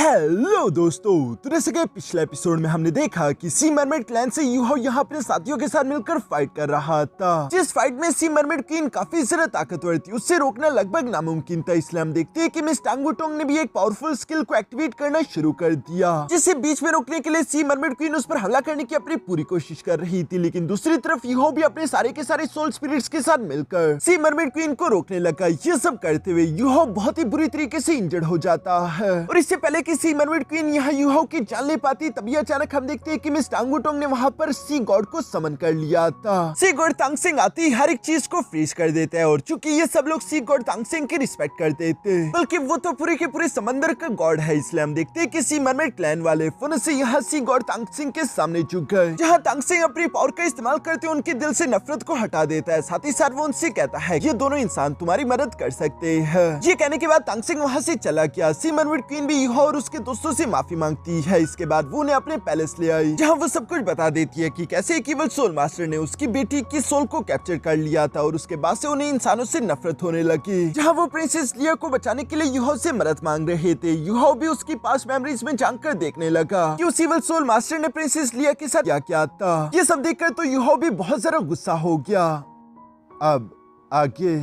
Hello दोस्तों, तो जैसे कि पिछले एपिसोड में हमने देखा कि सी मरमेड क्लैन से यूहो यहाँ अपने साथियों के साथ मिलकर फाइट कर रहा था। जिस फाइट में सी मरमेड क्वीन काफी ज्यादा ताकतवर थी, उससे रोकना लगभग नामुमकिन था। इसलिए हम देखते हैं कि मिस टांगुटोंग ने भी एक पावरफुल स्किल को एक्टिवेट करना शुरू कर दिया, जिसे बीच में रोकने के लिए सी मरमेड क्वीन उस पर हमला करने की अपनी पूरी कोशिश कर रही थी। लेकिन दूसरी तरफ यूहो भी अपने सारे के सारे सोल स्पिरिट्स के साथ मिलकर सी मरमेड क्वीन को रोकने लगा। ये सब करते हुए यूहो बहुत ही बुरी तरीके से इंजर्ड हो जाता है। और इससे पहले कि सी मरमेड क्वीन यहाँ यूहो की जान ले पाती, तभी अचानक हम देखते हैं कि मिस टांगुटोंग ने वहाँ पर सी गॉड को समन कर लिया था। सी गॉड तांगसेंग आती ही हर एक चीज को फ्रीज कर देता है, और चूंकि ये सब लोग सी गॉड तांगसेंग की रिस्पेक्ट करते थे, बल्कि वो तो पूरे के पूरे समंदर का गॉड है, इसलिए हम देखते हैं कि सी मरमेड क्लैन वाले फन से यहाँ सी गॉड तांगसेंग के सामने झुक गए। जहाँ तांगसेंग अपनी पावर का इस्तेमाल करते हुए उनके दिल से नफरत को हटा देता है। साथ ही साथ वो उनसे कहता है ये दोनों इंसान तुम्हारी मदद कर सकते हैं। ये कहने के बाद तांगसेंग वहाँ से चला गया। सी मरमेड क्वीन भी यूहो और उसके दोस्तों से माफी मांगती है। इसके बाद वो उन्हें अपने पैलेस ले आई, जहाँ वो सब कुछ बता देती है कि कैसे एक इविल सोल मास्टर ने उसकी बेटी की सोल को कैप्चर कर लिया था, और उसके बाद से उन्हें इंसानों से नफरत होने लगी। जहाँ वो प्रिंसेस लिया को बचाने के लिए यूहो से मदद मांग रहे थे, यूहो भी उसकी पास्ट मेमोरीज में जानकर देखने लगा कि उस इविल सोल मास्टर ने प्रिंसेस लिया के साथ क्या किया था। ये सब देखकर तो यूहो भी बहुत ज्यादा गुस्सा हो गया। अब आगे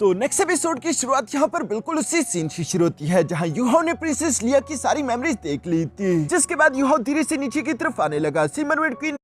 तो नेक्स्ट एपिसोड की शुरुआत यहाँ पर बिल्कुल उसी सीन से शुरू होती है, जहाँ यूहो ने प्रिंसेस लिया की सारी मेमोरीज देख ली थी। जिसके बाद यूहो धीरे से नीचे की तरफ आने लगा। सी मरमेड क्वीन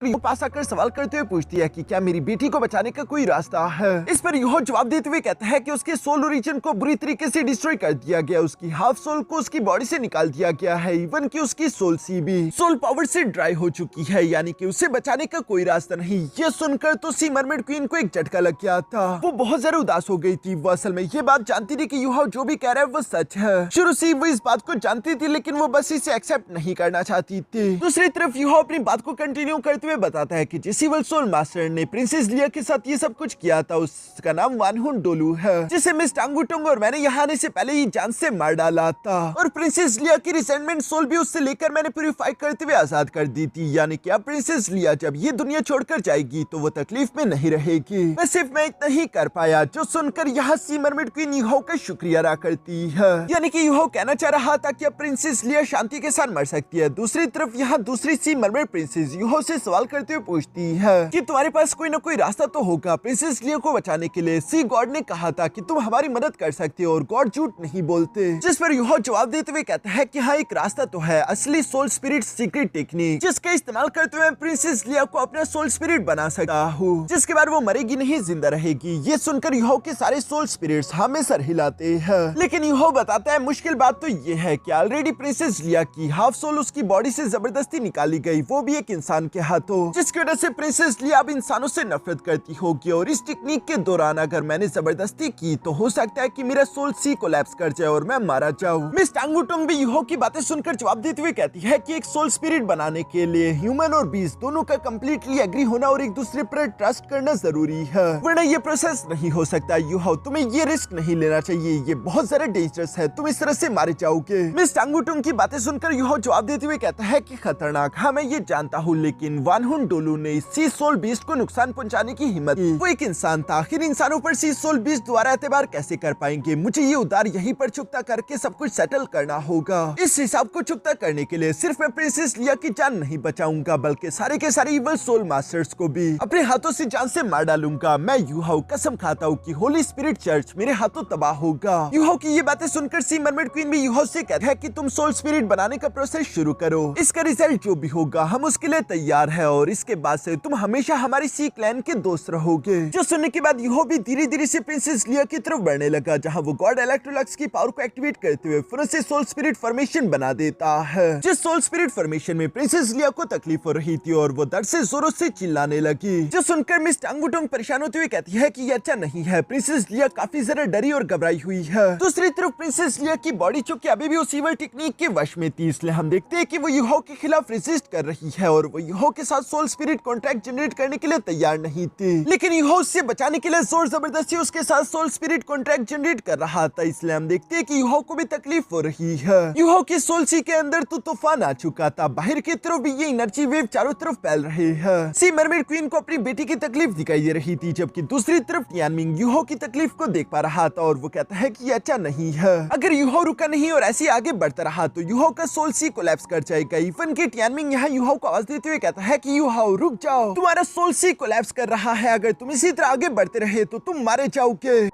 पास आकर सवाल करते हुए पूछती है कि क्या मेरी बेटी को बचाने का कोई रास्ता है। इस पर यूहो जवाब देते हुए कहता है कि उसके सोल ओरिजिन को बुरी तरीके से डिस्ट्रॉय कर दिया गया, उसकी हाफ सोल को उसकी बॉडी से निकाल दिया गया है, इवन कि उसकी सोल सी भी सोल पावर से ड्राई हो चुकी है, यानी कि उसे बचाने का कोई रास्ता नहीं। ये सुनकर तो सी मरमेड क्वीन को एक झटका लग गया था। वो बहुत ज्यादा उदास हो गई थी। वो असल में ये बात जानती थी कि यूहो जो भी कह रहा है वो सच है। शुरू से वो इस बात को जानती थी, लेकिन वो बस इसे एक्सेप्ट नहीं करना चाहती थी। दूसरी तरफ यूहो अपनी बात को कंटिन्यू करते हुए बताता है कि जिस इविल सोल मास्टर ने प्रिंसेस लिया के साथ ये सब कुछ किया था, उसका नाम वानहुन डोलू है, जिसे मिस टांगुटोंग और मैंने यहाँ आने से पहले ही जान से मार डाला था। और प्रिंसेस लिया की रिसेंटमेंट सोल भी उससे लेकर मैंने प्यूरिफाई करते हुए आजाद कर दी थी, यानी कि अब प्रिंसेस लिया जब ये दुनिया छोड़कर जाएगी तो वो तकलीफ में नहीं रहेगी। बस सिर्फ मैं इतना ही कर पाया, जो सुनकर यहाँ सी मरमेड क्वीन यूहो का शुक्रिया अदा करती है। यानी कि यूहो कहना चाह रहा था कि अब प्रिंसेस लिया शांति के साथ मर सकती है। दूसरी तरफ यहाँ दूसरी सी मरमेड प्रिंसेस यूहो से सवाल करते हुए पूछती है कि तुम्हारे पास कोई ना कोई रास्ता तो होगा प्रिंसेस लिया को बचाने के लिए। सी गॉड ने कहा था कि तुम हमारी मदद कर सकते हो और गॉड झूठ नहीं बोलते। जिस पर यूहो जवाब देते हुए कहता है कि हाँ एक रास्ता तो है, असली सोल स्पिरिट सीक्रेट टेक्निक, जिसका इस्तेमाल करते हुए प्रिंसेस लिया को अपना सोल स्पिरिट बना सकता हूँ, जिसके बाद वो मरेगी नहीं जिंदा रहेगी। ये सुनकर यूहो के सारे सोल स्पिरिट्स हमें सर हिलाते हैं। लेकिन यूहो बताता है मुश्किल बात तो ये है कि ऑलरेडी प्रिंसेस लिया की हाफ सोल उसकी बॉडी से जबरदस्ती निकाली गई, वो भी एक इंसान के हाथों, जिसकी वजह से प्रिंसेस लिया अब इंसानों से नफरत करती होगी। और इस टेक्निक के दौरान अगर मैंने जबरदस्ती की तो हो सकता है कि मेरा सोल सी कोलैप्स कर जाए और मैं मारा जाऊं। मिस टांगुटोंग भी यूहो की बातें सुनकर जवाब देते हुए कहती है कि एक सोल स्पिरिट बनाने के लिए ह्यूमन और बीस्ट दोनों का कंप्लीटली एग्री होना और एक दूसरे पर ट्रस्ट करना जरूरी है, वरना ये प्रोसेस नहीं हो सकता। यूहो तुम्हें ये रिस्क नहीं लेना चाहिए, ये बहुत ज्यादा डेंजरस है, तुम इस तरह से मारे जाओगे। मिस टांगुटोंग की बातें सुनकर यूहो जवाब देते हुए कहता है कि खतरनाक, हाँ मैं ये जानता हूँ, लेकिन वानहुन डोलू ने सी सोल बीस्ट को नुकसान पहुंचाने की हिम्मत की। वो एक इंसान था, आखिर इंसानों पर सी सोल बीस्ट द्वारा एतबार कैसे कर पाएंगे। मुझे ये उधार यहीं पर चुकता करके सब कुछ सेटल करना होगा। इस हिसाब को चुकता करने के लिए सिर्फ मैं प्रिंसेस लिया की जान नहीं बचाऊंगा, बल्कि सारे के सारे इविल सोल मास्टर्स को भी अपने हाथों से जान से मार डालूंगा। मैं यूहो कसम खाता हूँ कि होली स्पिरिट चर्च मेरे हाथों तबाह होगा। यूहो की ये बातें सुनकर सी मरमेड क्वीन भी यूहो से कहता है कि तुम सोल स्पिरिट बनाने का प्रोसेस शुरू करो, इसका रिजल्ट जो भी होगा हम उसके लिए तैयार है, और इसके बाद से तुम हमेशा हमारी सी क्लैन के दोस्त रहोगे। जो सुनने के बाद यूहो भी धीरे धीरे से प्रिंसेस लिया की तरफ बढ़ने लगा, जहाँ वो गॉड इलेक्ट्रोलक्स की पावर को एक्टिवेट करते हुए फिर से सोल स्पिरिट फॉर्मेशन बना देता है। जिस सोल स्पिरिट फॉर्मेशन में प्रिंसेस लिया को तकलीफ हो रही थी और वो दर्द से जोरों से चिल्लाने लगी। जो सुनकर मिस टांगुटोंग परेशान होते हुए कहती है कि ये अच्छा नहीं है, प्रिंसेस लिया काफी ज्यादा डरी और घबराई हुई है। दूसरी तरफ प्रिंसेस लिया की बॉडी चूंकि अभी भी उस इविल टेक्निक के वश में थी, इसलिए हम देखते हैं कि वो यूहो के खिलाफ रेजिस्ट कर रही है और वो यूहो के साथ सोल स्पिरिट कॉन्ट्रैक्ट जनरेट करने के लिए तैयार नहीं थी, लेकिन यूहो उससे बचाने के लिए जोर जबरदस्ती उसके साथ सोल स्पिरिट कॉन्ट्रैक्ट जनरेट कर रहा था। इसलिए हम देखते हैं कि यूहो को भी तकलीफ हो रही है। यूहो की सोल सी के अंदर तो तूफान आ चुका था, बाहर की तरफ भी ये एनर्जी वेव चारों तरफ फैल रहे हैं। सी मरमेड क्वीन को अपनी बेटी की तकलीफ दिखाई दे रही थी, जबकि दूसरी तरफ टियानमिंग यूहो की तकलीफ को देख पा रहा था और वो कहता है कि ये अच्छा नहीं है। अगर यूहो रुका नहीं और ऐसे आगे बढ़ता रहा तो यूहो का सोल सी कोलैप्स कर जाएगा। इवन की टियानमिंग यहाँ यूहो को आवाज देते हुए कहता है कि यूहो रुक जाओ, तुम्हारा सोल सी कोलैप्स कर रहा है, अगर तुम इसी तरह आगे बढ़ते रहे तो तुम मारे जाओगे।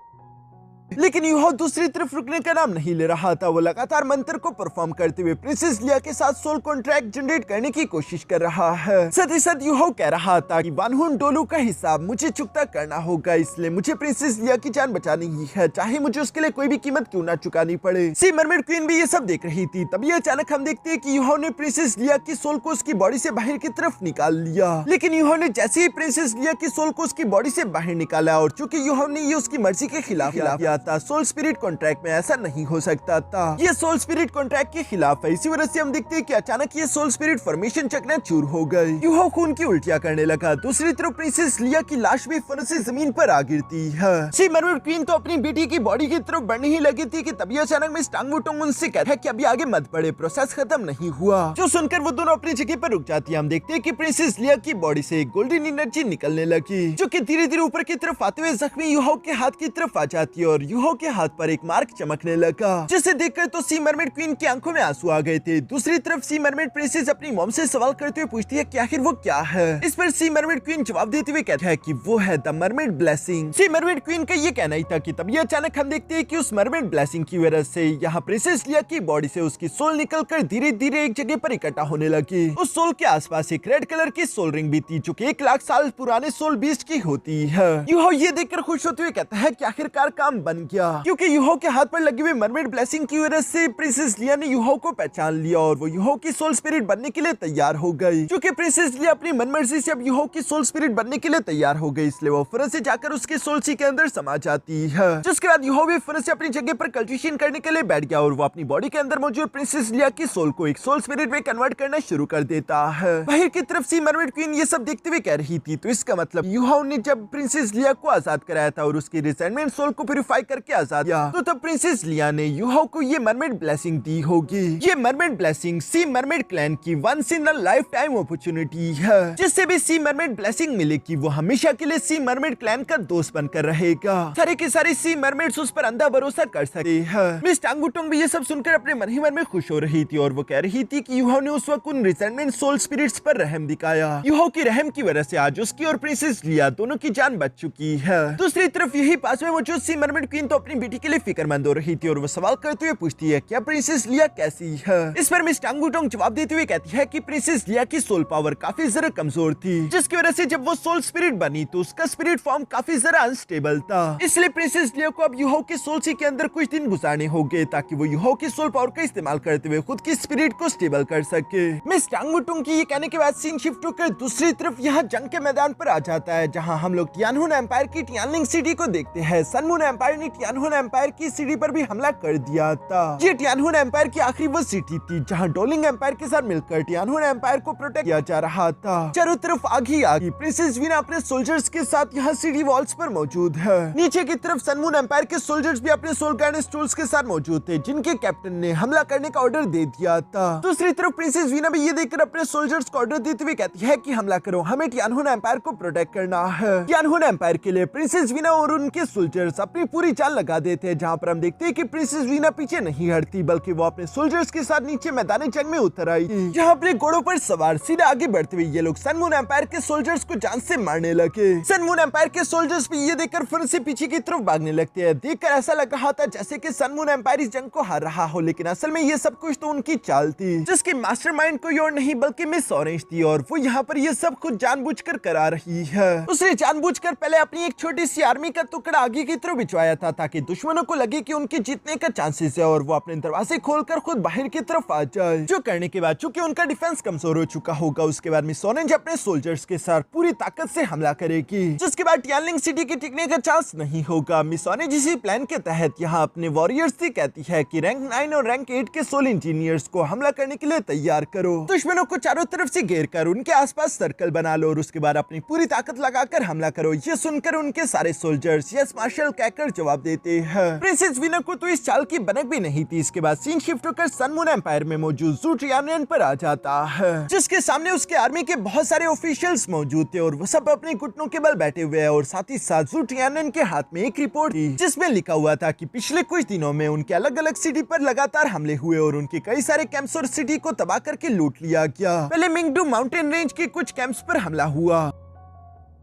लेकिन यूहो दूसरी तरफ रुकने का नाम नहीं ले रहा था। वो लगातार मंत्र को परफॉर्म करते हुए प्रिंसेस लिया के साथ सोल कॉन्ट्रैक्ट जनरेट करने की कोशिश कर रहा है। साथ ही साथ यूहो कह रहा था कि वानहुन डोलू का हिसाब मुझे चुकता करना होगा, इसलिए मुझे प्रिंसेस लिया की जान बचानी ही है, चाहे मुझे उसके लिए कोई भी कीमत क्यों ना चुकानी पड़े। सी मरमेड क्वीन भी ये सब देख रही थी। तभी अचानक हम देखते हैं कि यूहो ने प्रिंसेस लिया की सोल को उसकी बॉडी से बाहर की तरफ निकाल लिया। लेकिन यूहो ने जैसे ही प्रिंसेस लिया की सोल को उसकी बॉडी से बाहर निकाला और चूंकि यूहो ने ये उसकी मर्जी के खिलाफ किया था, सोल स्पिरिट कॉन्ट्रैक्ट में ऐसा नहीं हो सकता था। ये सोल स्पिरिट कॉन्ट्रैक्ट के खिलाफ है। इसी वजह से हम देखते हैं कि अचानक ये सोल स्पिरिट फॉर्मेशन चकनाचूर हो गई। यूहो खून की उल्टियां करने लगा। दूसरी तरफ प्रिंसेस लिया की लाश भी फन से जमीन पर आ गिरती है। सी मरमेड क्वीन तो अपनी बेटी की बॉडी की तरफ बढ़ने ही लगी थी कि तभी अचानक मिस टांग वुटोंग उनसे कहता है कि अभी आगे मत बढ़े, प्रोसेस खत्म नहीं हुआ। जो सुनकर वो दोनों अपनी जगह पर रुक जाती है। हम देखते हैं कि प्रिंसेस लिया की बॉडी से गोल्डन एनर्जी निकलने लगी, जो कि धीरे धीरे ऊपर की तरफ आते हुए जख्मी यूहो के हाथ की तरफ आ जाती है और यूहो के हाथ पर एक मार्क चमकने लगा, जिसे देखकर तो सी मरमेड क्वीन की आंखों में आंसू आ गए थे। दूसरी तरफ सी मरमेड प्रिंसेस अपनी मॉम से सवाल करते हुए पूछती है कि आखिर वो क्या है। इस पर सी मरमेड क्वीन जवाब देते हुए कहता है कि वो है the mermaid blessing. Sea mermaid queen का ये कहना ही था कि तभी अचानक हम देखते हैं कि उस मरमेड ब्लेसिंग की वजह से यहाँ प्रिंसेस लिया की बॉडी से उसकी सोल निकलकर धीरे धीरे एक जगह पर इकट्ठा होने लगी। उस सोल के आसपास एक रेड कलर की सोल रिंग भी थी, जो कि 1 लाख साल पुराने सोल बीस्ट की होती है। यूहो ये देखकर खुश होते हुए कहता है कि आखिरकार काम बन गया, क्योंकि यूहो के हाथ पर लगी हुई मरमेड ब्लेसिंग की वजह से प्रिंसेस लिया ने यूहो को पहचान लिया और वो यूहो की सोल स्पिरिट बनने के लिए तैयार हो गई। क्योंकि प्रिंसेस लिया अपनी मनमर्जी से अब यूहो की सोल स्पिरिट बनने के लिए तैयार हो गई, इसलिए वो फौरन से जाकर उसके सोल सी के अंदर समा जाती है। जिसके बाद यूहो भी फौरन से अपनी जगह पर कल्टिवेशन करने के लिए बैठ गया और वो अपनी बॉडी के अंदर मौजूद प्रिंसेस लिया की सोल को एक सोल स्पिरिट में कन्वर्ट करना शुरू कर देता है। बाहर की तरफ सी मरमेड क्वीन ये सब देखते हुए कह रही थी, तो इसका मतलब यूहो ने जब प्रिंसेस लिया को आजाद कराया था और उसकी रिसेंटमेंट सोल को प्यूरिफाई करके आजाद किया, तो तब प्रिंसेस लिया ने यूहो को ये मरमेड ब्लेसिंग दी होगी। ये mermaid blessing sea mermaid clan की once in a lifetime opportunity है। जिससे भी सी मरमेड ब्लेसिंग मिलेगी वो हमेशा के लिए सी मरमेड क्लैन का दोस्त बनकर रहेगा। सारे के सारे सी मरमेड्स उस पर अंधा भरोसा कर सकते हैं। मिस टांग वुटोंग भी ये सब सुनकर अपने मन ही मन में खुश हो रही थी और वो कह रही थी कि यूहो ने उस वक्त उन रिसेंटमेंट सोल स्पिरिट्स पर रहम दिखाया। यूहो की रहम की वजह से आज उसकी और प्रिंसेस लिया दोनों की जान बच चुकी है। दूसरी तरफ यही पास में मौजूद सी मरमेड क्वीन तो अपनी बेटी के लिए फिक्रमंद हो रही थी और वो सवाल करते हुए पूछती है क्या प्रिंसेस लिया कैसी है। इस पर मिस टांग वुटोंग जवाब देते हुए कहती है कि प्रिंसेस लिया की सोल पावर काफी जरा कमजोर थी, जिसकी वजह से जब वो सोल स्पिरिट बनी तो उसका स्पिरिट फॉर्म काफी जरा अनस्टेबल था। इसलिए प्रिंसेस लिया को अब यूहो के सोल सी के अंदर कुछ दिन गुजारने होंगे ताकि वो यूहो की सोल पावर का इस्तेमाल करते हुए खुद की स्पिरिट को स्टेबल कर सके। मिस टांग वुटोंग की ये कहने के बाद सीन शिफ्ट होकर दूसरी तरफ यहाँ जंग के मैदान पर आ जाता है, जहाँ हम लोग टियानहुन एम्पायर की टियानलिंग सिटी को देखते हैं। सनमून एम्पायर ने टियानहुन एम्पायर की सिटी पर भी हमला कर दिया था। ये टियानहुन एम्पायर की आखिरी वो सिटी थी जहाँ डोलिंग एम्पायर के साथ मिलकर टियानहुन एम्पायर को प्रोटेक्ट किया जा रहा था। चारों तरफ आग ही आग। प्रिंसेस वीना अपने सोल्जर्स के साथ यहाँ सिटी वॉल्स पर मौजूद है। नीचे की तरफ सनमून एम्पायर के सोल्जर्स भी अपने सोल गार्डेंस टूल्स के साथ मौजूद थे, जिनके कैप्टन ने हमला करने का ऑर्डर दे दिया था। दूसरी तरफ प्रिंसेस वीना भी ये देखकर अपने सोल्जर्स को ऑर्डर देते हुए कहती है कि हमला करो, हमें टियानहुन एम्पायर को प्रोटेक्ट करना है। टियानहुन एम्पायर के लिए प्रिंसेस वीना और उनके सोल्जर्स अपनी पूरी जान लगा देते हैं, जहाँ पर हम देखते हैं कि प्रिंसेस वीना पीछे नहीं हटती बल्कि वो अपने सोल्जर्स के साथ नीचे मैदानी जंग में उतर आई। यहाँ अपने घोड़ों पर सवार सीधे आगे बढ़ते हुए ये लोग सनमून एम्पायर के सोल्जर्स को जान से मारने लगे। सनमून एम्पायर के सोल्जर्स भी ये देखकर फिर से पीछे की तरफ भागने लगते हैं। देखकर ऐसा लग रहा था जैसे कि सनमून एम्पायर इस जंग को हार रहा हो, लेकिन असल में ये सब कुछ तो उनकी चाल थी, जिसकी मास्टरमाइंड कोई और नहीं बल्कि मिस ऑरेंज थी और वो यहाँ पर ये सब कुछ जानबूझकर करा रही है। उसने जानबूझकर पहले अपनी एक छोटी सी आर्मी का टुकड़ा आगे की तरफ भिजवाया था था ताकि दुश्मनों को लगे कि उनके जीतने का चांसेस है और वो अपने दरवाजे खोलकर खुद बाहर की तरफ आ जाए। जो करने के बाद चूंकि उनका डिफेंस कमजोर हो चुका होगा, उसके बाद मिस ऑरेंज अपने सोल्जर्स के साथ पूरी ताकत से हमला करेगी, जिसके बाद टियानलिंग सिटी के टिकने का चांस नहीं होगा। मिस ऑरेंज इसी प्लान के तहत यहाँ अपने वॉरियर्स से कहती है कि रैंक 9 और रैंक 8 के सोल इंजीनियर्स को हमला करने के लिए तैयार करो। दुश्मनों को चारों तरफ से घेर कर उनके आसपास सर्कल बना लो और उसके बाद अपनी पूरी ताकत लगाकर हमला करो। ये सुनकर उनके सारे सोल्जर्स यस मार्शल कहकर जवाब देते हैं। प्रिंसेस वीना को तो इस चाल की बनक भी नहीं थी। इसके बाद सीन शिफ्ट होकर सन मून एम्पायर में मौजूद ज़ू ट्रियानियन पर आ जाता है, जिसके सामने उसके आर्मी के बहुत सारे ऑफिशियल्स मौजूद थे और वो सब अपने घुटनों के बल बैठे हुए हैं। और साथ ही साथ ज़ू ट्रियानियन के हाथ में एक रिपोर्ट थी जिसमें लिखा हुआ था कि पिछले कुछ दिनों में उनके अलग अलग सिटी पर लगातार हमले हुए और उनके कई सारे कैंप्स और सिटी को तबाह करके लूट लिया गया। पहले मिंगडू माउंटेन रेंज के कुछ कैंप्स पर हमला हुआ,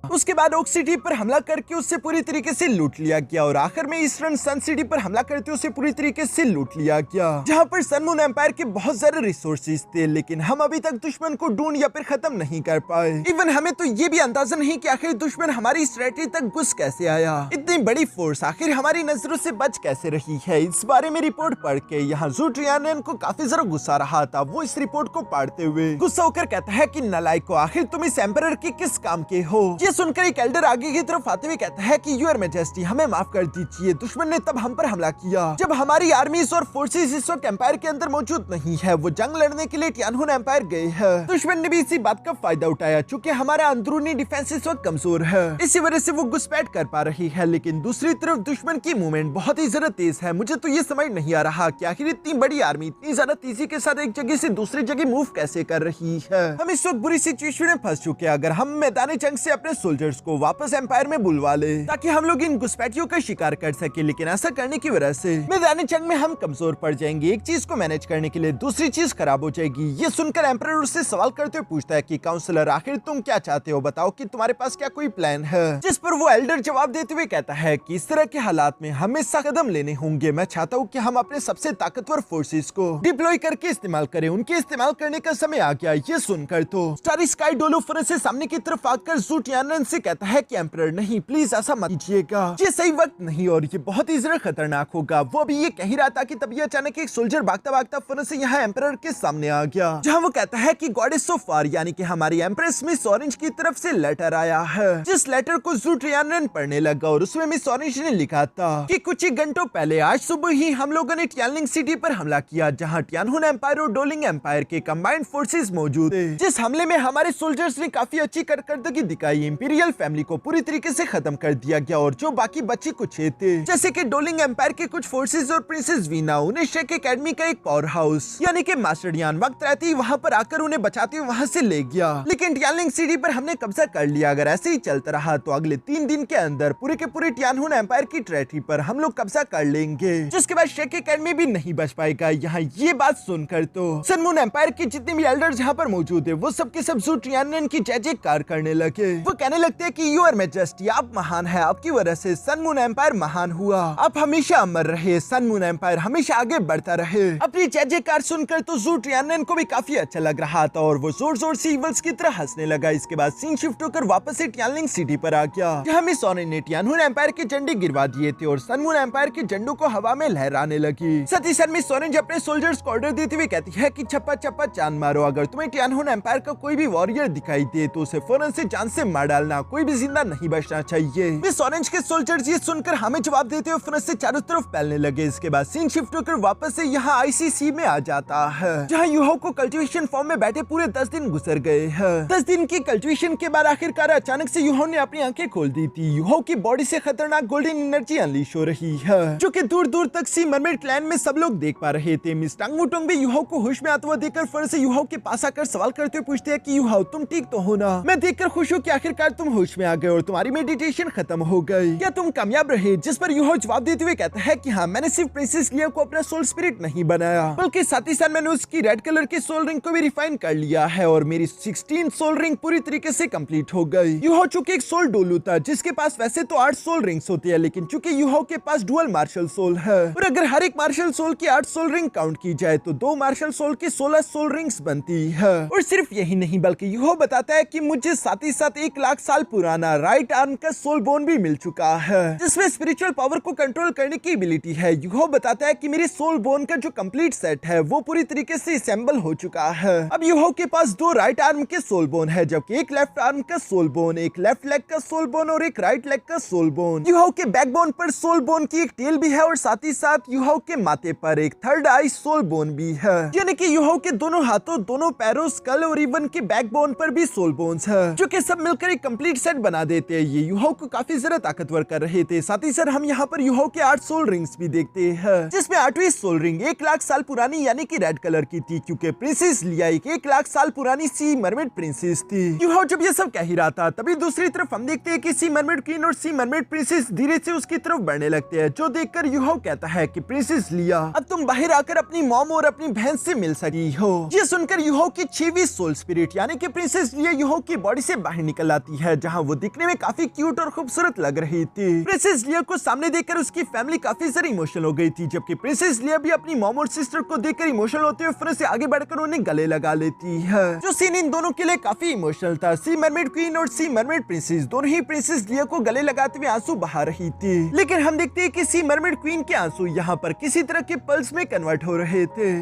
उसके बाद ओक सिटी पर हमला करके उससे पूरी तरीके से लूट लिया गया और आखिर में ईस्टर्न सन सिटी पर हमला करते उसे पूरी तरीके से लूट लिया गया, जहां पर सन मून एम्पायर के बहुत सारे रिसोर्सेज थे, लेकिन हम अभी तक दुश्मन को ढूंढ या फिर खत्म नहीं कर पाए। इवन हमें तो ये भी अंदाजा नहीं कि आखिर दुश्मन हमारी स्ट्रेटजी तक घुस कैसे आया। इतनी बड़ी फोर्स आखिर हमारी नजरों से बच कैसे रही है। इस बारे में रिपोर्ट पढ़ के यहाँ ज़ू ट्रियानियन को काफी जरा गुस्सा रहा था। वो इस रिपोर्ट को पढ़ते हुए गुस्सा होकर कहता है कि नालायको, आखिर तुम इस एम्परर के किस काम के हो। ये सुनकर एक एल्डर आगे की तरफ आते हुए कहता है कि यूर मैजेस्टी, हमें माफ कर दीजिए। दुश्मन ने तब हम पर हमला किया जब हमारी आर्मीज और फोर्सेस इस वक्त एम्पायर के अंदर मौजूद नहीं है। वो जंग लड़ने के लिए टियानहुन एम्पायर गए हैं। दुश्मन ने भी इसी बात का फायदा उठाया चूंकि हमारा अंदरूनी डिफेंस इस वक्त कमजोर है, इसी वजह से वो घुसपैठ कर पा रही है। लेकिन दूसरी तरफ दुश्मन की मूवमेंट बहुत ही ज्यादा तेज है। मुझे तो ये समझ नहीं आ रहा कि आखिर इतनी बड़ी आर्मी इतनी ज्यादा तेजी के साथ एक जगह से दूसरी जगह मूव कैसे कर रही है। हम इस वक्त बुरी सिचुएशन में फंस चुके हैं। अगर हम मैदानी जंग से अपने सोल्जर्स को वापस एम्पायर में बुलवा ले ताकि हम लोग इन घुसपैठियों का शिकार कर सके, लेकिन ऐसा करने की वजह से मैदानी जंग में हम कमजोर पड़ जाएंगे। एक चीज को मैनेज करने के लिए दूसरी चीज खराब हो जाएगी। ये सुनकर एम्परर उससे सवाल करते हुए पूछता है कि काउंसलर, आखिर तुम क्या चाहते हो, बताओ कि तुम्हारे पास क्या कोई प्लान है। जिस पर वो एल्डर जवाब देते हुए कहता है कि इस तरह के हालात में हमें सख्त कदम लेने होंगे। मैं चाहता हूँ कि हम अपने सबसे ताकतवर फोर्सेस को डिप्लॉय करके इस्तेमाल करें। उनके इस्तेमाल करने का समय आ गया। ये सुनकर तो स्टारी स्काई डोलोफर से सामने की तरफ आकर ज़ू ट्रियानियन से कहता है कि एम्परर, नहीं प्लीज ऐसा मत कीजिएगा, ये सही वक्त नहीं और ये बहुत ही ज्यादा खतरनाक होगा। वो अभी ये कह ही रहा था कि तभी अचानक एक सोल्जर भागता भागता फर्नेस से यहाँ एम्परर के सामने आ गया, जहाँ वो कहता है कि गॉड इज सो फार, यानी कि हमारी एम्प्रेस मिस ऑरेंज की तरफ से लेटर आया है। जिस लेटर को ज़ू ट्रियानियन पढ़ने लगा और उसमें मिस ऑरेंज ने लिखा था कि कुछ ही घंटों पहले आज सुबह ही हम लोगों ने टियानलिंग सिटी पर हमला किया, जहाँ टियानहुन एम्पायर और डोलिंग एम्पायर के कंबाइंड फोर्सेस मौजूद थे। जिस हमले में हमारे सोल्जर्स ने काफी अच्छी कारकर्दगी दिखाई, इंपीरियल फैमिली को पूरी तरीके से खत्म कर दिया गया और जो बाकी बचे कुछ थे जैसे कि डोलिंग एम्पायर के कुछ फोर्सेस और प्रिंसेस वीना, उन्हें शेक एकेडमी का एक पावर हाउस यानी कि मास्टरडियान वक्त रहती वहां पर आकर उन्हें बचाते हुए वहां से ले गया। लेकिन टियानलिंग सिटी पर हमने कब्जा कर लिया। अगर ऐसे ही चलता रहा तो अगले 3 दिन के अंदर पूरे के पूरे टियानहुन एम्पायर की टेरिटरी पर हम लोग कब्जा कर लेंगे, जिसके बाद शेक एकेडमी भी नहीं बच पाएगा। यहाँ ये बात सुनकर तो सन मून एम्पायर के जितने भी एल्डर्स यहाँ पर मौजूद है वो सबके सब ज़ू ट्रियानियन की जय जयकार करने लगे। वो कहने लगते हैं कि यूर मैजेस्टी, आप महान है, आपकी वजह से सन मून एम्पायर महान हुआ, आप हमेशा अमर रहे, सन मून एम्पायर हमेशा आगे बढ़ता रहे। अपनी जय जयकार सुनकर तो ज़ू ट्रियानियन को भी काफी अच्छा लग रहा था और वो जोर जोर से इवल्स की तरह हंसने लगा। इसके बाद सीन शिफ्ट होकर वापस से टियानलिंग सिटी पर आ गया, जहाँ मिस ऑरेंज ने टियानहुन एम्पायर के झंडे गिरवा दिए थे और सन मून एम्पायर के झंडों को हवा में लहराने लगी। साथ ही साथ मिस ऑरेंज अपने सोल्जर्स को ऑर्डर देते हुए कहती है कि छप्पा छप्पा चांद मारो, अगर तुम्हें टियानहुन एम्पायर का कोई भी वॉरियर दिखाई दे तो उसे फौरन से जान से मार डालना, कोई भी जिंदा नहीं बचना चाहिए। मिस ऑरेंज के सोल्जर्स ये सुनकर हमें जवाब देते हुए फौरन से चारों तरफ फैलने लगे। इसके बाद सीन शिफ्ट होकर वापस से यहाँ आईसीसी में आ जाता है, जहाँ यूहो को कल्टीवेशन फॉर्म में बैठे पूरे 10 दिन गुजर गए हैं। 10 दिन की कल्टीवेशन के बाद आखिरकार अचानक से यूहो ने अपनी आंखें खोल दी थी। यूहो की बॉडी से खतरनाक गोल्डन एनर्जी अनलीश हो रही है, जो कि दूर दूर तक सी मरमेड क्लैन में सब लोग देख पा रहे थे। मिस टांग वुटोंग भी यूहो को होश में आता हुआ देखकर फौरन से यूहो के पास आकर सवाल करते हुए पूछते हैं कि यूहो, तुम ठीक तो हो ना? मैं देखकर खुश हूँ कि आखिरकार तुम होश में आ गए और तुम्हारी मेडिटेशन खत्म हो गई, क्या तुम कामयाब रहे? जिस पर यूहो जवाब देते हुए कहता है कि हाँ, मैंने सिर्फ प्रिंसेस लिया को अपना सोल स्पिरिट नहीं बनाया, बल्कि साथ ही साथ मैंने उसकी रेड कलर की सोल रिंग को भी रिफाइन कर लिया है और मेरी 16 सोल रिंग पूरी तरीके से कंप्लीट हो गई। यूहो चूंकि एक सोल डोलू था जिसके पास वैसे तो 8 सोल रिंग्स होती है, लेकिन चूंकि यूहो के पास डुअल मार्शल सोल है और अगर हर एक मार्शल सोल की 8 सोल रिंग काउंट की जाए तो 2 मार्शल सोल की 16 सोल रिंग्स बनती है। और सिर्फ यही नहीं बल्कि यूहो बताता है कि मुझे साथ ही साथ 1 लाख साल पुराना राइट आर्म का सोल बोन भी मिल चुका है, जिसमें स्पिरिचुअल पावर को कंट्रोल करने की एबिलिटी है। यूहो बताता है कि मेरी सोल बोन का जो कंप्लीट सेट है वो पूरी तरीके से असेंबल हो चुका है। अब यूहो के पास 2 राइट आर्म के सोल बोन है, जबकि एक लेफ्ट आर्म का सोल बोन, एक लेफ्ट लेग का सोल बोन और एक राइट लेग का सोल बोन। यूहो के बैकबोन पर सोल बोन की एक टेल भी है और साथ ही साथ यूहो के माथे पर एक थर्ड आई सोल बोन भी है, यानी कि यूहो के दोनों हाथों, दोनों पैरों, स्कल और इवन के बैकबोन पर भी सोल बोन्स है, जो कि सब मिलकर एक कंप्लीट सेट बना देते हैं। ये यूहो को काफी ज्यादा ताकतवर कर रहे थे। साथ ही सर हम यहाँ पर यूहो के 8 सोल रिंग्स भी देखते हैं, जिसमें 8वीं सोल रिंग 1 लाख साल पुरानी यानी कि रेड कलर की थी, क्योंकि प्रिंसेस लिया एक 1 लाख साल पुरानी सी मरमेड प्रिंसेस थी। यूहो जब ये सब कह ही रहा था तभी दूसरी तरफ हम देखते हैं कि सी मरमेड क्वीन और सी मरमेड प्रिंसेस धीरे से उसकी तरफ बढ़ने लगते हैं, जो देखकर यूहो कहता है कि प्रिंसेस लिया, अब तुम बाहर आकर अपनी मॉम और अपनी बहन से मिल सकी हो। ये सुनकर यूहो की 6वीं सोल स्पिरिट यानी कि प्रिंसेस लिया यूहो की बॉडी से बाहर निकल आती है, जहां वो दिखने में काफी क्यूट और खूबसूरत लग रही थी। प्रिंसेस लिया को सामने देखकर उसकी फैमिली काफी ज्यादा इमोशनल हो गई थी, जबकि प्रिंसेस लिया भी अपनी मॉम और सिस्टर को देखकर इमोशनल होते हुए फिर से आगे बढ़कर उन्हें गले लगा लेती है, जो सीन इन दोनों के लिए काफी इमोशनल था। सी मरमेड क्वीन और सी मरमेड प्रिंसेस दोनों ही प्रिंसेस लिया को गले लगाते हुए आंसू बहा रही थी, लेकिन हम देखते हैं कि सी मरमेड क्वीन के आंसू यहाँ पर किसी तरह के पल्स में कन्वर्ट हो रहे थे।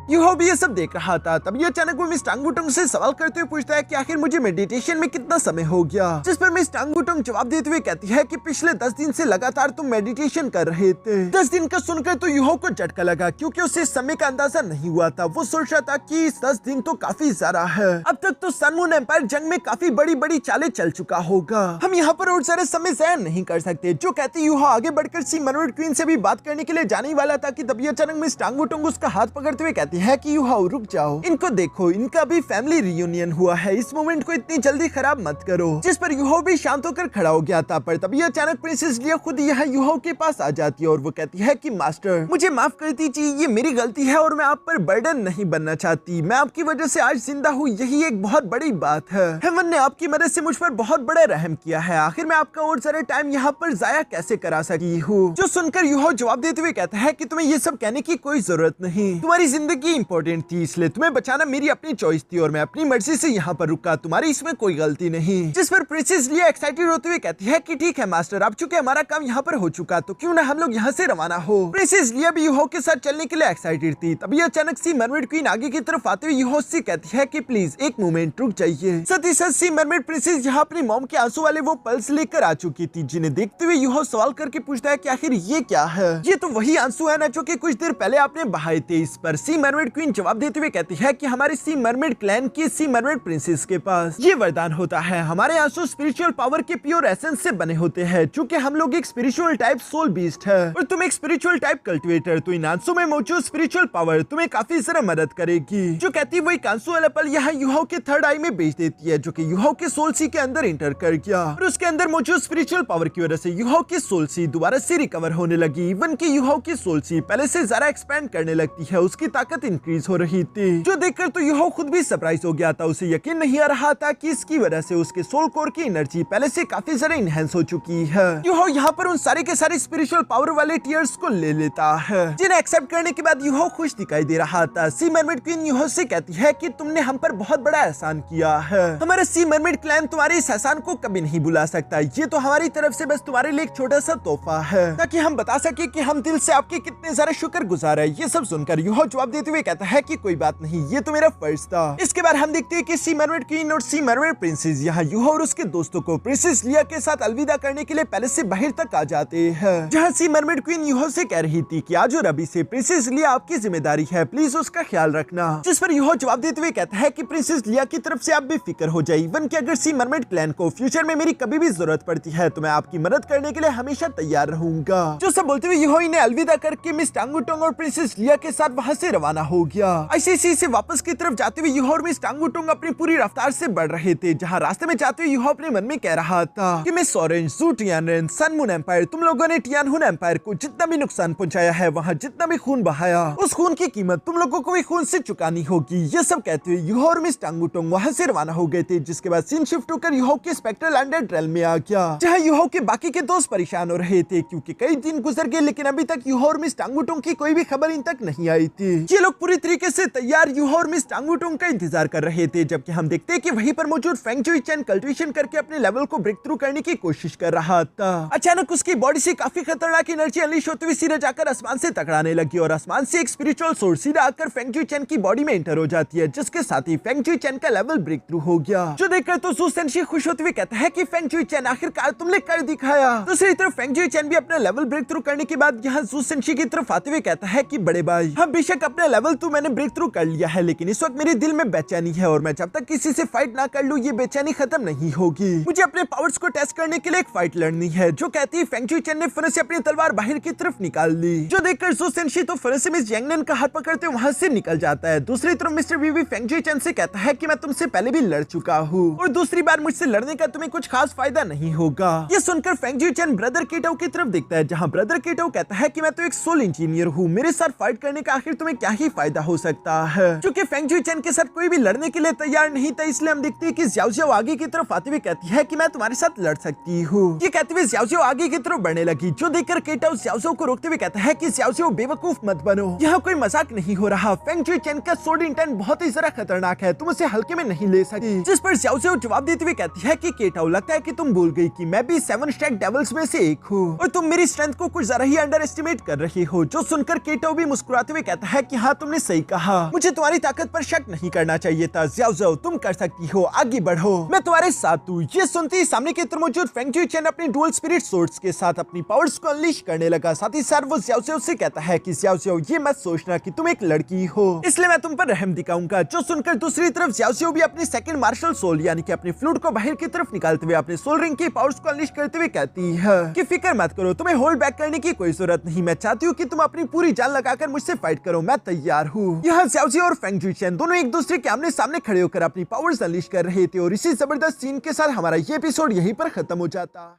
यूहो भी ये सब देख रहा था, तभी अचानक वो मिस टांगुटोंग से सवाल करते हुए पूछता है कि आखिर मुझे मेडिटेशन में कितना समय हो गया, जिस पर मिस टांगुटोंग जवाब देते हुए कहती है कि पिछले 10 दिन से लगातार तुम मेडिटेशन कर रहे थे। 10 दिन का सुनकर तो यूहो को झटका लगा, क्योंकि उसे समय का अंदाजा नहीं हुआ था। वो सोच रहा था कि 10 दिन तो काफी ज्यादा है, अब तक तो सन मून एम्पायर जंग में काफी बड़ी बड़ी चालें चल चुका होगा, हम यहाँ पर और सारे समय ज़ाया नहीं कर सकते। जो कहती यूहो आगे बढ़कर सी मरमेड क्वीन से भी बात करने के लिए जाने वाला था कि तभी अचानक मिस टांगुटोंग उसका हाथ पकड़ते हुए कहती है कि यूहो रुक जाओ, इनको देखो, इनका भी फैमिली रियूनियन हुआ है, इस मोमेंट को इतनी जल्दी खराब मत करो। जिस पर यूहो भी शांत होकर खड़ा हो गया था, पर तभी अचानक प्रिंसेस लिया खुद यहाँ यूहो के पास आ जाती है और वो कहती है कि मास्टर मुझे माफ कर दीजिए, ये मेरी गलती है और मैं आप पर बर्डन नहीं बनना चाहती। मैं आपकी वजह से आज जिंदा हूँ, यही एक बहुत बड़ी बात है। हेवन ने आपकी मदद से मुझ पर बहुत बड़ा रहम किया है, आखिर मैं आपका और सारा टाइम यहाँ पर जाया कैसे करा सकी हूँ। जो सुनकर यूहो जवाब देते हुए कहता है कि तुम्हें ये सब कहने की कोई जरूरत नहीं, तुम्हारी जिंदगी इंपॉर्टेंट थी, इसलिए तुम्हें बचाना मेरी अपनी चॉइस थी और मैं अपनी मर्जी से यहाँ पर रुका, तुम्हारी इसमें कोई गलती नहीं। जिस पर प्रिंसेस लिया एक्साइटेड होते हुए कहती है कि ठीक है मास्टर, अब चूंकि हमारा काम यहाँ पर हो चुका तो क्यों ना हम लोग यहाँ से रवाना हो। प्रिंसेस लिया भी यूहो के साथ चलने के लिए एक्साइटेड थी। तभी अचानक सी मरमेड क्वीन आगे की तरफ आते हुए यूहो से कहती है कि प्लीज एक मोमेंट रुक जाइए। साथ ही साथ सी मरमेड प्रिंसेस यहाँ अपनी मॉम के आंसू वाले वो पल्स लेकर आ चुकी थी, जिन्हें देखते हुए यूहो सवाल करके पूछता है कि आखिर ये क्या है। ये तो वही आंसू है ना जो कि कुछ देर पहले आपने बहाए थे। इस पर सी मरमेड क्वीन जवाब देते हुए कहती है कि हमारे सी मरमेड क्लैन की सी मरमेड प्रिंसेस के पास ये वरदान होता है, हमारे आंसू स्पिरिचुअल पावर के प्योर एसेंस से बने होते हैं। चूंकि हम लोग एक स्पिरिचुअल टाइप सोल बीस्ट है और तुम एक स्पिरिचुअल टाइप कल्टिवेटर, तो इन आंसू में मौजूद स्पिरिचुअल पावर तुम्हें काफी ज्यादा मदद करेगी। जो कहती है वो एक आंसू वाला पल यहाँ यूहो के थर्ड आई में भेज देती है, जो कि यूहो के सोल सी के अंदर इंटर कर गया और उसके अंदर मौजूद स्पिरिचुअल पावर की वजह से यूहो की सोल सी दोबारा से रिकवर होने लगी। इवन की यूहो की सोल सी पहले से ज्यादा एक्सपैंड करने लगती है, उसकी ताकत इंक्रीज हो रही थी। जो देखकर तो यूहो खुद भी सरप्राइज हो गया था, उसे यकीन नहीं आ रहा था कि इसकी वजह से उसके सोल कोर की एनर्जी पहले से काफी ज्यादा इनहेंस हो चुकी है। यूहो यहाँ पर उन सारे के सारे स्पिरिचुअल पावर वाले टीयर्स को ले लेता है, जिन्हें एक्सेप्ट करने के बाद यूहो खुश दिखाई दे रहा था। सी मरमेड क्वीन यूहो से कहती है कि तुमने हम पर बहुत बड़ा एहसान किया है, हमारा सी मरमेड क्लैन तुम्हारे इस एहसान को कभी नहीं भुला सकता। ये तो हमारी तरफ से बस तुम्हारे लिए एक छोटा सा तोहफा है, ताकि हम बता सके कि हम दिल से आपके कितने सारे शुक्रगुजार है। ये सब सुनकर यूहो जवाब देते हुए कहता है कि कोई बात नहीं, ये तो मेरा फर्ज था। इसके बाद हम देखते हैं कि सी मरमेड क्वीन और सी मरमेड प्रिंसेस यहाँ यूहो और उसके दोस्तों को प्रिंसेस लिया के साथ अलविदा करने के लिए पैलेस से बाहर तक आ जाते हैं, जहाँ सी मरमेड क्वीन यूहो से कह रही थी कि आज और अभी से प्रिंसेस लिया आपकी जिम्मेदारी है, प्लीज उसका ख्याल रखना। जिस पर यूहो जवाब देते हुए कहता है कि प्रिंसेस लिया की तरफ से आप बेफिक्र हो जाए, इवन कि अगर सी मरमेड क्लैन को फ्यूचर में मेरी कभी भी जरूरत पड़ती है तो मैं आपकी मदद करने के लिए हमेशा तैयार रहूंगा। जो सब बोलते हुए यूहो इन्हें अलविदा करके मिस टांगुटोंग और प्रिंसेस लिया के साथ वहाँ से रवाना हो गया। आईसीसी से वापस की तरफ जाते हुए यूहो और मिस टांगुटोंग अपनी पूरी रफ्तार से बढ़ रहे थे, जहाँ रास्ते में जाते हुए यूहो अपने मन में कह रहा था कि Miss Orange, Zhu Tianren, Sun Moon Empire, तुम लोगों ने टियानहुन एम्पायर को जितना भी नुकसान पहुंचाया है, वहाँ जितना भी खून बहाया, उस खून की कीमत तुम लोगों को भी खून से चुकानी होगी। ये सब कहते हुए यूहो और मिस टांगुटोंग वहाँ से रवाना हो गए थे, जिसके बाद सीन शिफ्ट होकर यूहो के स्पेक्ट्रल अंडर रेल्म में आ गया, जहाँ यूहो के बाकी के दोस्त परेशान हो रहे थे, क्योंकि कई दिन गुजर गए लेकिन अभी तक यूहो और मिस टांगुटोंग की कोई भी खबर इन तक नहीं आई थी। ये लोग लोग पूरी तरीके से तैयार यूहा और मिस टांग वुटोंग का इंतजार कर रहे थे, जबकि हम देखते हैं कि वहीं पर मौजूद फेंग जुई चैन कल्टिवेशन करके अपने लेवल को ब्रेक थ्रू करने की कोशिश कर रहा था। अचानक उसकी बॉडी से काफी खतरनाक एनर्जी अनलीश होते हुए सीधे जाकर आसमान से टकराने लगी और आसमान से एक स्पिरिचुअल सोर्स सीधा आकर फेंग जुई चैन की बॉडी में एंटर हो जाती है, जिसके साथ ही फेंग जुई चैन का लेवल ब्रेक थ्रू हो गया। जो देखकर तो जू सेंशी खुश होते हुए कहता है कि फेंग जुई चैन आखिरकार तुमने कर दिखाया। दूसरी तरफ फेंग जुई चैन भी अपना लेवल ब्रेक थ्रू करने के बाद यहाँ जू सेंशी की तरफ आते हुए कहता है कि बड़े भाई, हाँ बेशक अपने लेवल तो मैंने ब्रेक थ्रू कर लिया है, लेकिन इस वक्त मेरे दिल में बेचैनी है और मैं जब तक किसी से फाइट ना कर लूं ये बेचैनी खत्म नहीं होगी। मुझे अपने पावर्स को टेस्ट करने के लिए एक फाइट लड़नी है। जो कहती है फेंग जुई चैन ने फिर से अपनी तलवार बाहर की तरफ निकाल ली। जो देखकर जू सेंशी तो फिर से मिस यांगनेन का हाथ पकड़ते वहां से निकल जाता है। दूसरी तरफ मिस्टर बीवी फेंग जुई चैन से कहता है कि मैं तुमसे पहले भी लड़ चुका हूँ और दूसरी बार मुझसे लड़ने का तुम्हें कुछ खास फायदा नहीं होगा। ये सुनकर फेंग जुई चैन ब्रदर केटाओ की तरफ देखता है, जहाँ ब्रदर केटाओ कहता है कि मैं तो एक सोल इंजीनियर हूँ, मेरे साथ फाइट करने का आखिर तुम्हें क्या ही फायदा हो सकता है। क्योंकि फेंग जुई चैन के साथ कोई भी लड़ने के लिए तैयार नहीं था, इसलिए हम देखते हैं कि ज़्याओ ज़्याओ आगे की तरफ आते हुए कहती है कि मैं तुम्हारे साथ लड़ सकती हूँ। ये कहते हुए ज़्याओ ज़्याओ आगे की तरफ बढ़ने लगी। जो देखकर केटाओ ज़्याओ ज़्याओ को रोकते हुए कहता है कि ज़्याओ ज़्याओ बेवकूफ मत बनो, यहाँ कोई मजाक नहीं हो रहा। फेंग जुई चैन का सोर्ड इंटेंट बहुत ही जरा खतरनाक है, तुम उसे हल्के में नहीं ले सकती। जिस पर ज़्याओ ज़्याओ जवाब देते हुए कहती है कि केटाओ, लगता है कि तुम भूल गई कि मैं भी 7 स्टैक डेविल्स में से एक हूँ और तुम मेरी स्ट्रेंथ को कुछ जरा ही अंडर एस्टिमेट कर रही हो। जो सुनकर केटाओ भी मुस्कुराते हुए कहता है कि हाँ तुमने सही कहा, मुझे तुम्हारी ताकत पर शक नहीं करना चाहिए था। ज़्याओ ज़्याओ तुम कर सकती हो, आगे बढ़ो, मैं तुम्हारे साथ हूँ। ये सुनते ही सामने की तरफ मौजूद फेंग जुई चैन अपनी डुअल स्पिरिट सोर्ड्स के साथ अपनी पावर्स को अनलीश करने लगा। साथ ही साथ वो ज़्याओ ज़्याओ से कहता है कि ज़्याओ ज़्याओ ये मत सोचना कि तुम एक लड़की हो, इसलिए मैं तुम पर रहम दिखाऊंगा। जो सुनकर दूसरी तरफ ज़्याओ ज़्याओ भी अपनी सेकंड मार्शल सोल यानी कि अपनी फ्लूट को बाहर की तरफ निकालते हुए अपने सोल रिंग की पावर्स को अनलीश करते हुए कहती है कि फिक्र मत करो, तुम्हें होल्ड बैक करने की कोई जरूरत नहीं। मैं चाहती हूँ कि तुम अपनी पूरी जान लगाकर मुझसे फाइट करो, मैं तैयार हूँ। यहाँ ज़्याओ ज़्याओ और फेंग जुई चैन दोनों एक दूसरे के आमने सामने खड़े होकर अपनी पावर्स अनलीश कर रहे थे और इसी जबरदस्त सीन के साथ हमारा ये एपिसोड यहीं पर खत्म हो जाता।